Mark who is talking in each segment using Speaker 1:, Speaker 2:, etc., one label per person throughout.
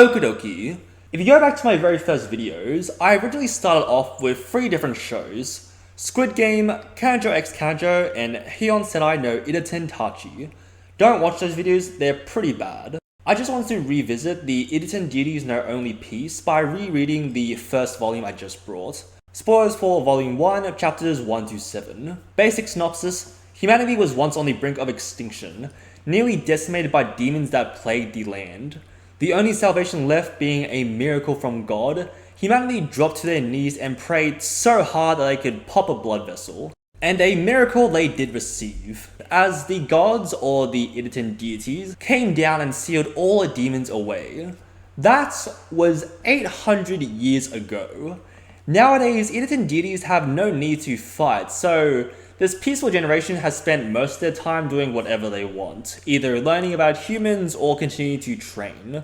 Speaker 1: Okie dokie. If you go back to my very first videos, I originally started off with 3 different shows: Squid Game, Kanjo x Kanjo, and Heion Sedai no Idaten-tachi. Don't watch those videos, they're pretty bad. I just wanted to revisit the Deities no only piece by rereading the first volume I just brought. Spoilers for Volume 1, Chapters 1 to 7. Basic synopsis: humanity was once on the brink of extinction, nearly decimated by demons that plagued the land. The only salvation left being a miracle from God, humanity dropped to their knees and prayed so hard that they could pop a blood vessel. And a miracle they did receive, as the gods, or the Idaten deities, came down and sealed all the demons away. That was 800 years ago. Nowadays, Idaten deities have no need to fight, so this peaceful generation has spent most of their time doing whatever they want, either learning about humans or continuing to train.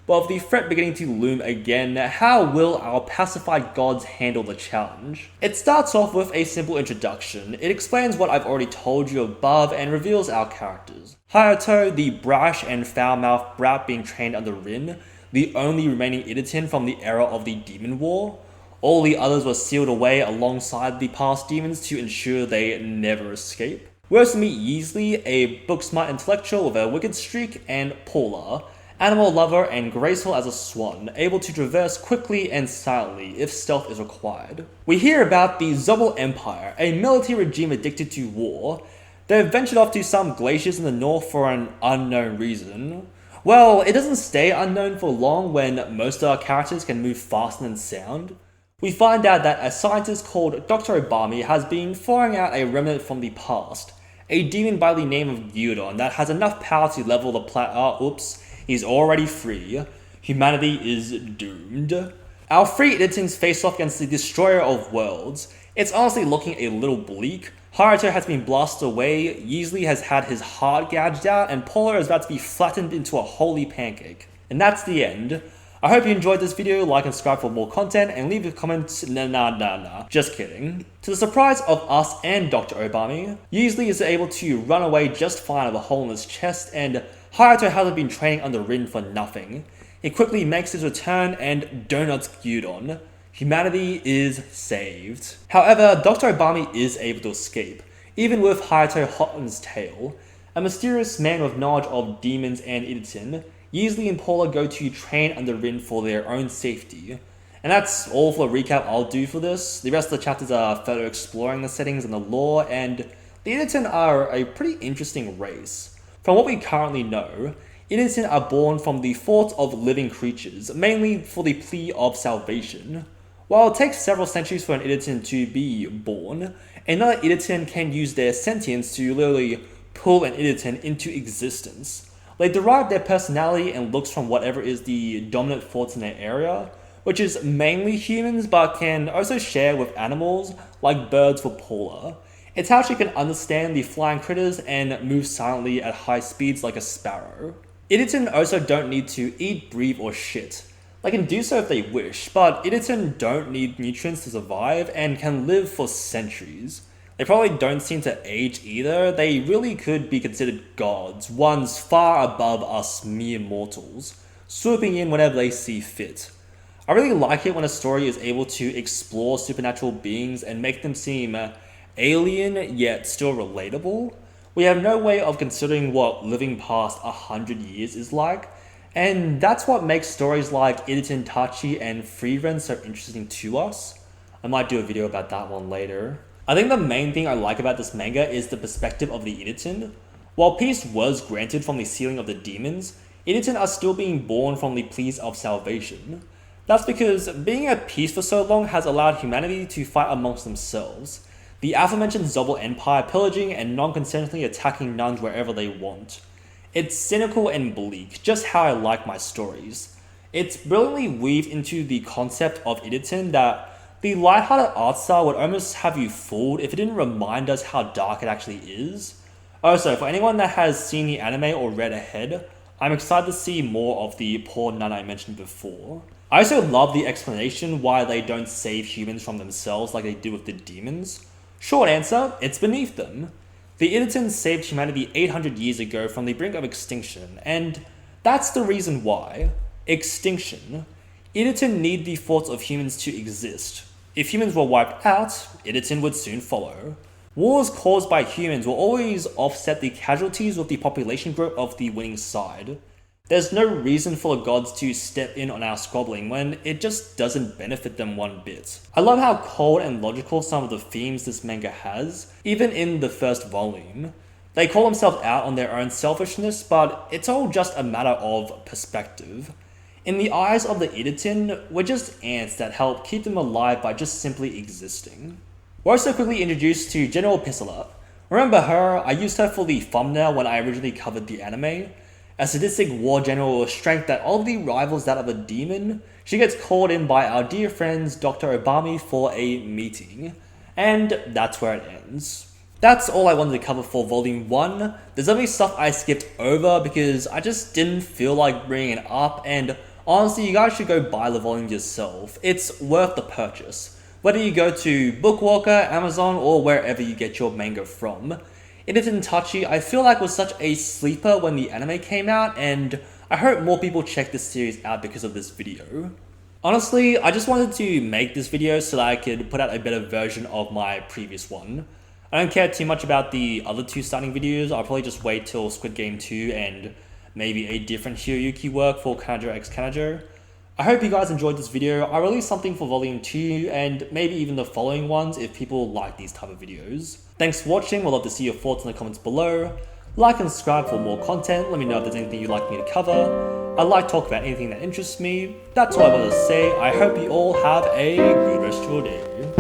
Speaker 1: But with the threat beginning to loom again, how will our pacified gods handle the challenge? It starts off with a simple introduction. It explains what I've already told you above and reveals our characters. Hayato, the brash and foul-mouthed brat being trained under Rin, the only remaining Idaten from the era of the Demon War. All the others were sealed away alongside the past demons to ensure they never escape. We also meet Yeasley, a book-smart intellectual with a wicked streak, and Paula, animal lover and graceful as a swan, able to traverse quickly and silently if stealth is required. We hear about the Zobel Empire, a military regime addicted to war. They've ventured off to some glaciers in the north for an unknown reason. Well, it doesn't stay unknown for long when most of our characters can move faster than sound. We find out that a scientist called Dr. Obami has been throwing out a remnant from the past, a demon by the name of Gyudon that has enough power to level the planet. Oops, he's already free. Humanity is doomed. Our 3 Idatens face off against the Destroyer of Worlds. It's honestly looking a little bleak. Haruto has been blasted away, Yeasley has had his heart gouged out, and Polar is about to be flattened into a holy pancake. And that's the end. I hope you enjoyed this video, like and subscribe for more content, and leave a comment. Nah, just kidding. To the surprise of us and Dr. Obami, Yeasley is able to run away just fine with a hole in his chest, and Hayato hasn't been training under Rin for nothing. He quickly makes his return and donuts Gyudon. Humanity is saved. However, Dr. Obami is able to escape, even with Hayato hot on his tail. A mysterious man with knowledge of demons and Idaten, Yeasley and Paula go to train under Rin for their own safety. And that's all for the recap I'll do for this. The rest of the chapters are further exploring the settings and the lore, and the Idaten are a pretty interesting race. From what we currently know, Idaten are born from the thoughts of living creatures, mainly for the plea of salvation. While it takes several centuries for an Idaten to be born, another Idaten can use their sentience to literally pull an Idaten into existence. They derive their personality and looks from whatever is the dominant thoughts in their area, which is mainly humans but can also share with animals, like birds for Paula. It's how she can understand the flying critters and move silently at high speeds like a sparrow. Idaten also don't need to eat, breathe, or shit. They can do so if they wish, but Idaten don't need nutrients to survive and can live for centuries. They probably don't seem to age either. They really could be considered gods, ones far above us mere mortals, swooping in whenever they see fit. I really like it when a story is able to explore supernatural beings and make them seem alien yet still relatable. We have no way of considering what living past 100 years is like, and that's what makes stories like Idaten-tachi and Frieren so interesting to us. I might do a video about that one later. I think the main thing I like about this manga is the perspective of the Idaten. While peace was granted from the sealing of the demons, Idaten are still being born from the pleas of salvation. That's because being at peace for so long has allowed humanity to fight amongst themselves. The aforementioned Zobel Empire pillaging and non-consensually attacking nuns wherever they want. It's cynical and bleak, just how I like my stories. It's brilliantly weaved into the concept of Idaten that the lighthearted art style would almost have you fooled if it didn't remind us how dark it actually is. Also, for anyone that has seen the anime or read ahead, I'm excited to see more of the poor nun I mentioned before. I also love the explanation why they don't save humans from themselves like they do with the demons. Short answer, it's beneath them. The Idaten saved humanity 800 years ago from the brink of extinction, and that's the reason why. Extinction. Idaten need the thoughts of humans to exist. If humans were wiped out, Idaten would soon follow. Wars caused by humans will always offset the casualties with the population growth of the winning side. There's no reason for the gods to step in on our squabbling when it just doesn't benefit them one bit. I love how cold and logical some of the themes this manga has, even in the first volume. They call themselves out on their own selfishness, but it's all just a matter of perspective. In the eyes of the Idaten, we're just ants that help keep them alive by just simply existing. We're also quickly introduced to General Piscalat. Remember her? I used her for the thumbnail when I originally covered the anime. A sadistic war general with strength that oddly rivals that of a demon, she gets called in by our dear friends Dr. Obami for a meeting. And that's where it ends. That's all I wanted to cover for Volume 1. There's only stuff I skipped over because I just didn't feel like bringing it up, and honestly, you guys should go buy the volume yourself. It's worth the purchase. Whether you go to Bookwalker, Amazon, or wherever you get your manga from. Idaten-tachi I feel like was such a sleeper when the anime came out, and I hope more people check this series out because of this video. Honestly, I just wanted to make this video so that I could put out a better version of my previous one. I don't care too much about the other two starting videos. I'll probably just wait till Squid Game 2 and maybe a different Hiroyuki work for Kanajo x Kanajo. I hope you guys enjoyed this video. I'll release something for Volume 2 and maybe even the following ones if people like these type of videos. Thanks for watching. We'd love to see your thoughts in the comments below. Like and subscribe for more content. Let me know if there's anything you'd like me to cover. I like talking about anything that interests me. That's all I wanted to say. I hope you all have a good rest of your day.